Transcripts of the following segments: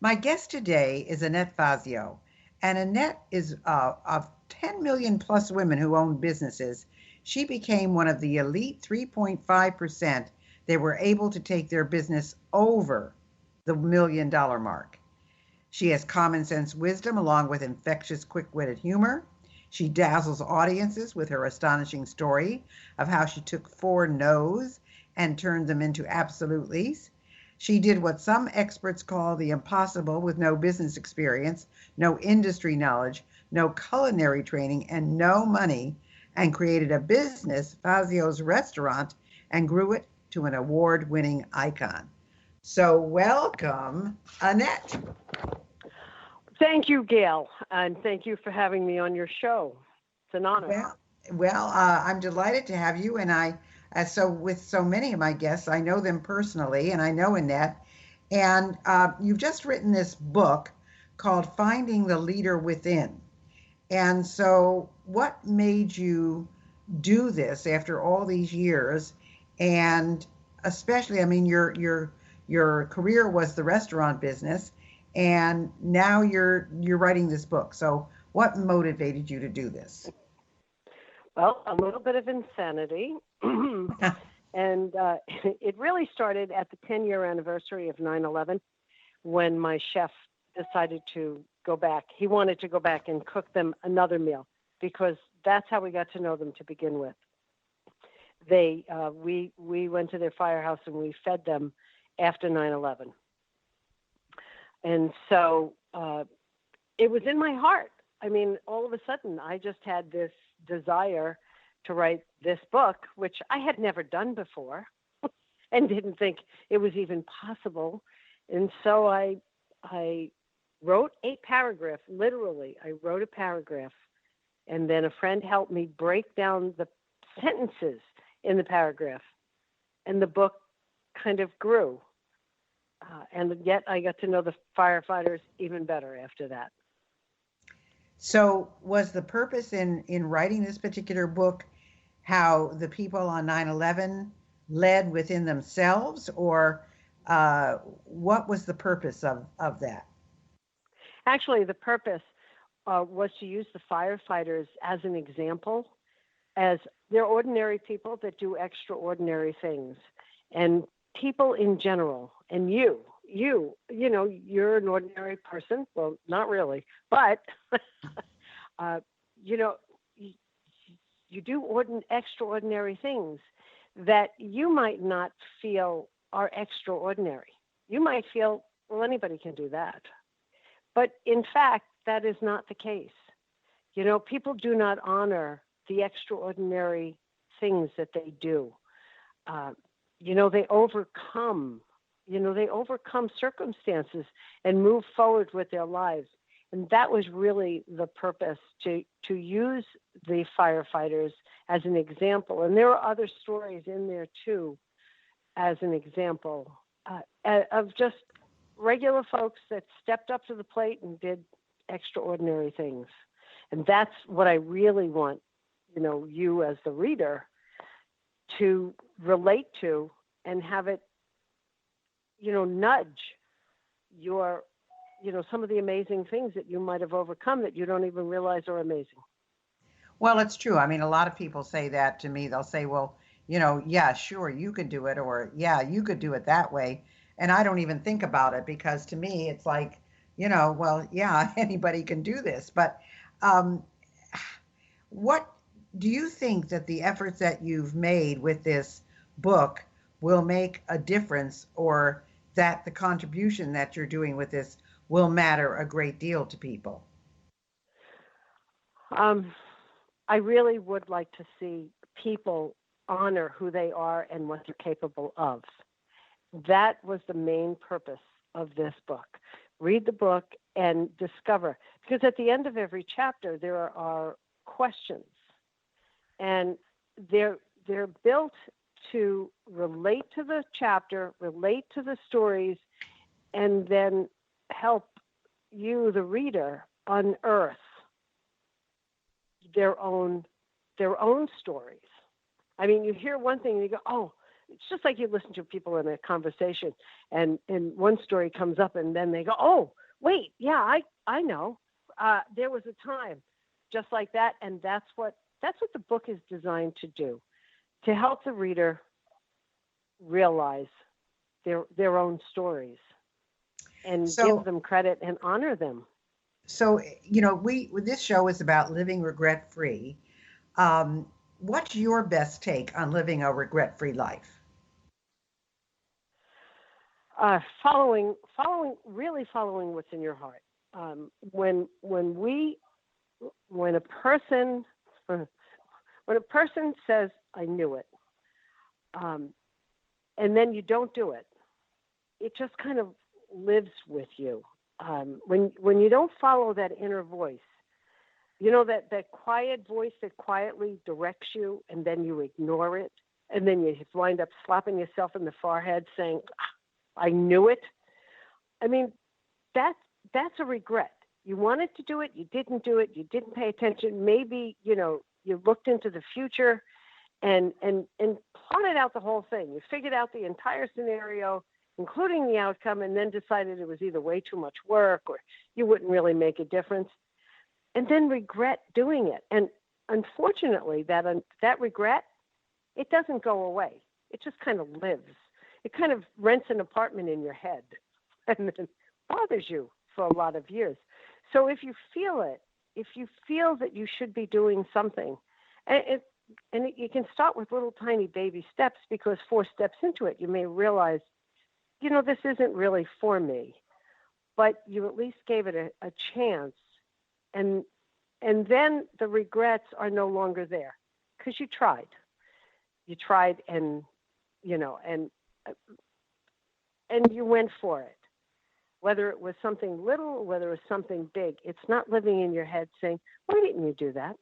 My guest today is Annette Fazio, and Annette is of 10 million plus women who own businesses. She became one of the elite 3.5% that were able to take their business over the $1 million mark. She has common sense wisdom along with infectious, quick witted humor. She dazzles audiences with her astonishing story of how she took four no's and turned them into absolutely's. She did what some experts call the impossible with no business experience, no industry knowledge, no culinary training, and no money, and created a business, Fazio's Restaurant, and grew it to an award winning icon. So, welcome, Annette. Thank you, Gail, and thank you for having me on your show. It's an honor. I'm delighted to have you, and so with so many of my guests, I know them personally, and I know Annette, and you've just written this book called "Finding the Leader Within." And so, what made you do this after all these years? And especially, I mean, your career was the restaurant business, and now you're writing this book. So, what motivated you to do this? Well, a little bit of insanity. And it really started at the 10-year anniversary of 9/11 when my chef decided to go back. He wanted to go back and cook them another meal because that's how we got to know them to begin with. We went to their firehouse and we fed them after 9/11. And so it was in my heart. I mean, all of a sudden, I just had this desire to write this book, which I had never done before and didn't think it was even possible. And so I wrote a paragraph, literally, I wrote a paragraph, and then a friend helped me break down the sentences in the paragraph, and the book kind of grew. And yet I got to know the firefighters even better after that. So, was the purpose in writing this particular book how the people on 9/11 led within themselves, or what was the purpose of that? Actually, the purpose was to use the firefighters as an example, as they're ordinary people that do extraordinary things. And people in general, and you're an ordinary person. Well, not really, but you know, you do extraordinary things that you might not feel are extraordinary. You might feel, well, anybody can do that. But in fact, that is not the case. People do not honor the extraordinary things that they do. They overcome, circumstances and move forward with their lives. And that was really the purpose, to use the firefighters as an example. And there are other stories in there too, as an example of just regular folks that stepped up to the plate and did extraordinary things. And that's what I really want, you as the reader to relate to and have it, nudge your, some of the amazing things that you might have overcome that you don't even realize are amazing. Well, it's true. I mean, a lot of people say that to me. They'll say, well, yeah, sure, you could do it, or yeah, you could do it that way. And I don't even think about it because to me, it's like, well, yeah, anybody can do this. But um, what do you think that the efforts that you've made with this book will make a difference, or that the contribution that you're doing with this will matter a great deal to people? I really would like to see people honor who they are and what they're capable of. That was the main purpose of this book. Read the book and discover, because at the end of every chapter, there are questions, and they're built to relate to the chapter, relate to the stories, and then help you, the reader, unearth their own stories. I mean, you hear one thing and you go, oh, it's just like you listen to people in a conversation, and one story comes up, and then they go, oh, wait, yeah, I know. There was a time just like that, and that's what the book is designed to do, to help the reader realize their own stories and give So, them credit and honor them. so we this show is about living regret free. Um, what's your best take on living a regret free life? Really following what's in your heart. When a person when a person says, "I knew it," um, and then you don't do it, it just kind of lives with you. When you don't follow that inner voice, that quiet voice that quietly directs you, and then you ignore it, and then you wind up slapping yourself in the forehead, saying, "I knew it." I mean, that's that's a regret. You wanted to do it, you didn't do it, you didn't pay attention. Maybe you looked into the future and plotted out the whole thing. You figured out the entire scenario, including the outcome, and then decided it was either way too much work or you wouldn't really make a difference, and then regret doing it. And unfortunately, that regret, it doesn't go away. It just kind of lives. It kind of rents an apartment in your head and then bothers you for a lot of years. So if you feel it, if you feel that you should be doing something, and you can start with little tiny baby steps, because 4 steps into it, you may realize, this isn't really for me, but you at least gave it a chance. And then the regrets are no longer there because you tried. You tried, and you went for it. Whether it was something little, whether it was something big, it's not living in your head saying, "Why didn't you do that?"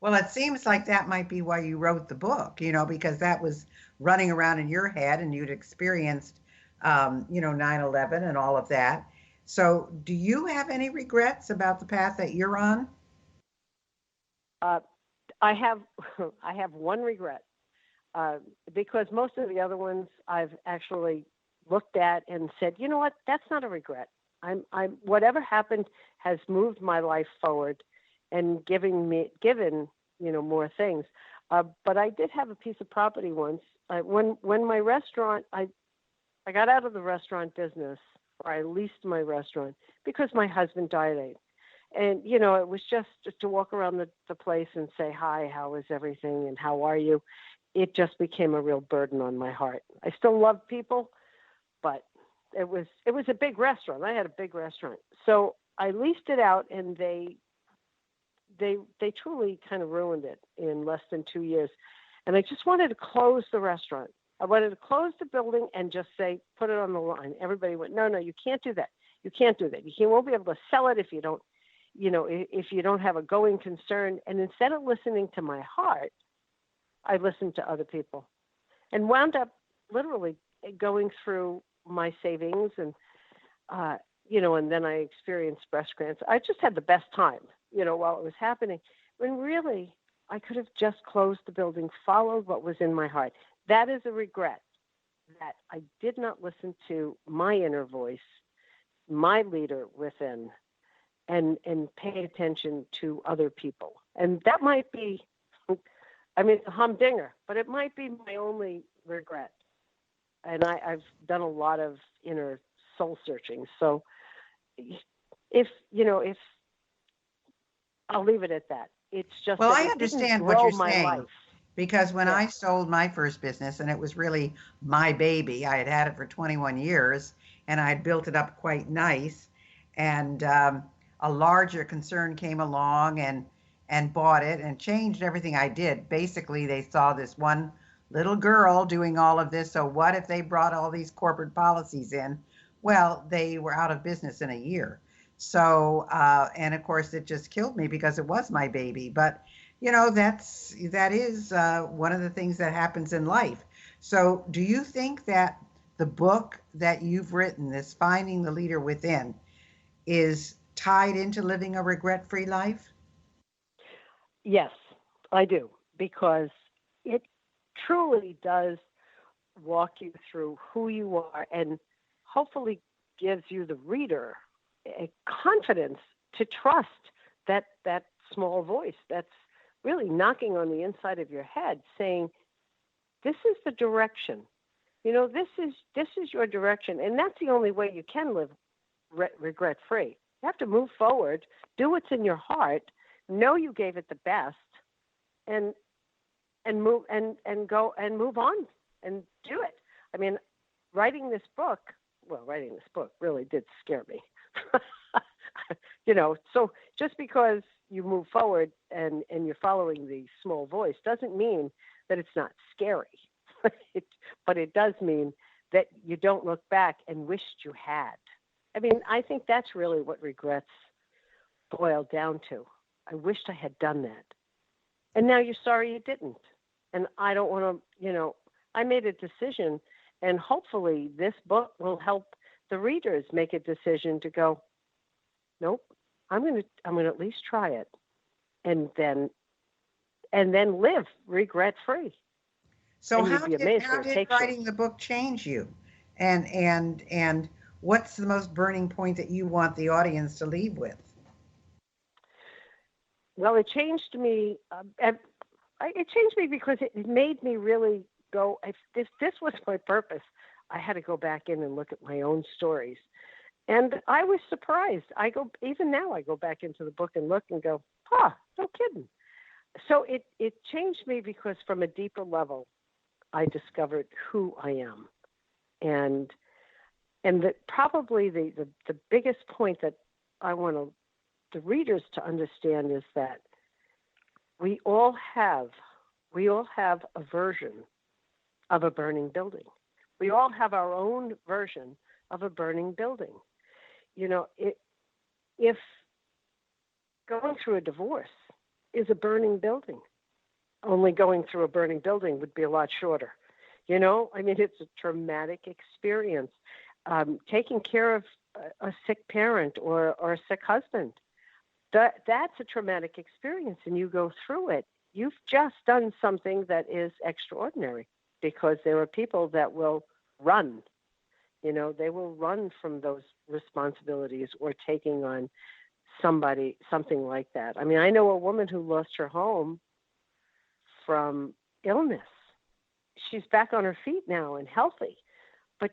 Well, it seems like that might be why you wrote the book, because that was running around in your head and you'd experienced, 9/11 and all of that. So, do you have any regrets about the path that you're on? Uh, I have I have one regret, uh, because most of the other ones I've actually looked at and said, you know what, that's not a regret. I'm whatever happened has moved my life forward and given more things. But I did have a piece of property once. When my restaurant, I got out of the restaurant business, or I leased my restaurant because my husband died. And, it was just to walk around the place and say, "Hi, how is everything? And how are you?" It just became a real burden on my heart. I still love people, but it was a big restaurant. I had a big restaurant. So I leased it out, and they truly kind of ruined it in less than 2 years. And I just wanted to close the restaurant. I wanted to close the building and just say, put it on the line. Everybody went, "No, you can't do that. You can't do that. Won't be able to sell it if you don't, if you don't have a going concern." And instead of listening to my heart, I listened to other people and wound up literally going through my savings and then I experienced breast cancer. I just had the best time, while it was happening, when really I could have just closed the building, followed what was in my heart. That is a regret, that I did not listen to my inner voice, my leader within, and pay attention to other people. And that might be, it's a humdinger, but it might be my only regret. And I've done a lot of inner soul searching. So if I'll leave it at that. It's just Well, that I it didn't understand what grow you're my saying life. because when Yeah. I sold my first business, and it was really my baby, I had had it for 21 years and I had built it up quite nice. And a larger concern came along and bought it and changed everything I did. Basically, they saw this one little girl doing all of this. So what if they brought all these corporate policies in? Well, they were out of business in a year. So, and of course, it just killed me because it was my baby. But that is one of the things that happens in life. So, do you think that the book that you've written, this Finding the Leader Within, is tied into living a regret-free life? Yes, I do, because it truly does walk you through who you are and hopefully gives you, the reader, a confidence to trust that small voice that's really knocking on the inside of your head saying, this is the direction. This is your direction. And that's the only way you can live regret free. You have to move forward, do what's in your heart, know you gave it the best, and move and go and move on and do it. I mean, writing this book really did scare me. So just because you move forward and you're following the small voice doesn't mean that it's not scary. But it does mean that you don't look back and wished you had. I mean, I think that's really what regrets boil down to. I wished I had done that. And now you're sorry you didn't. And I don't want to, I made a decision, and hopefully this book will help the readers make a decision to go, nope, I'm going to at least try it, and then live regret free. So how did writing the book change you? And what's the most burning point that you want the audience to leave with? Well, it changed me. It changed me because it made me really go, if this was my purpose, I had to go back in and look at my own stories. And I was surprised. Even now I go back into the book and look and go, no kidding. So it changed me because from a deeper level, I discovered who I am. And probably the biggest point that I want the readers to understand is that we all have a version of a burning building. We all have our own version of a burning building. If going through a divorce is a burning building, only going through a burning building would be a lot shorter. It's a traumatic experience. Taking care of a sick parent or a sick husband, that's a traumatic experience, and you go through it. You've just done something that is extraordinary, because there are people that will run. They will run from those responsibilities or taking on something like that. I mean, I know a woman who lost her home from illness. She's back on her feet now and healthy, but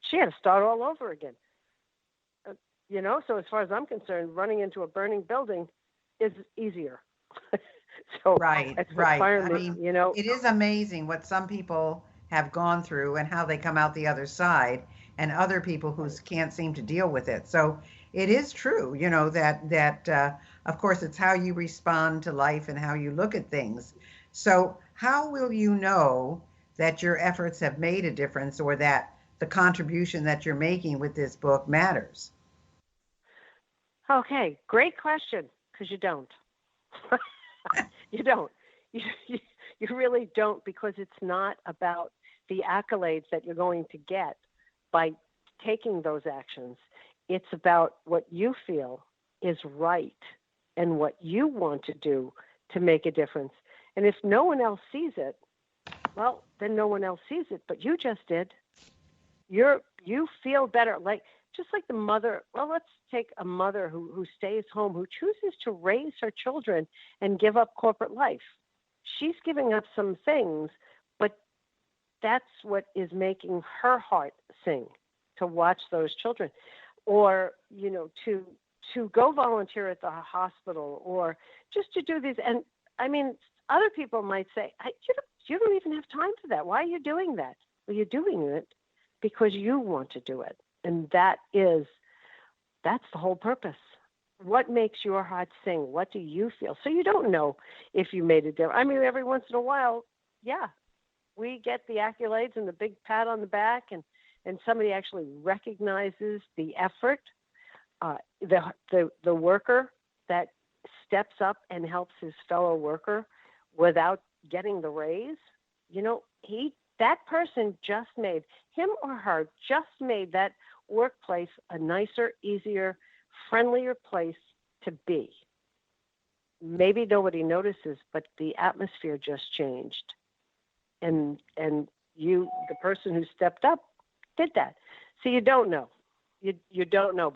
she had to start all over again. So as far as I'm concerned, running into a burning building is easier. So right. I mean, it is amazing what some people have gone through and how they come out the other side, and other people who can't seem to deal with it. So it is true, that of course it's how you respond to life and how you look at things. So how will you know that your efforts have made a difference, or that the contribution that you're making with this book matters? Okay, great question, because you don't. You don't. You really don't, because it's not about the accolades that you're going to get by taking those actions. It's about what you feel is right and what you want to do to make a difference. And if no one else sees it, well, then no one else sees it, but you just did. You feel better, just like the mother. Well, let's take a mother who stays home, who chooses to raise her children and give up corporate life. She's giving up some things, but that's what is making her heart sing, to watch those children, or to go volunteer at the hospital, or just to do these. And I mean, other people might say, you don't even have time for that. Why are you doing that? Well, you're doing it because you want to do it. And that's the whole purpose. What makes your heart sing? What do you feel? So you don't know if you made a difference. I mean, every once in a while, yeah, we get the accolades and the big pat on the back, and somebody actually recognizes the effort. The worker that steps up and helps his fellow worker without getting the raise, that person just made, him or her just made that workplace a nicer, easier, friendlier place to be. Maybe nobody notices, but the atmosphere just changed. And the person who stepped up, did that. So you don't know. You don't know.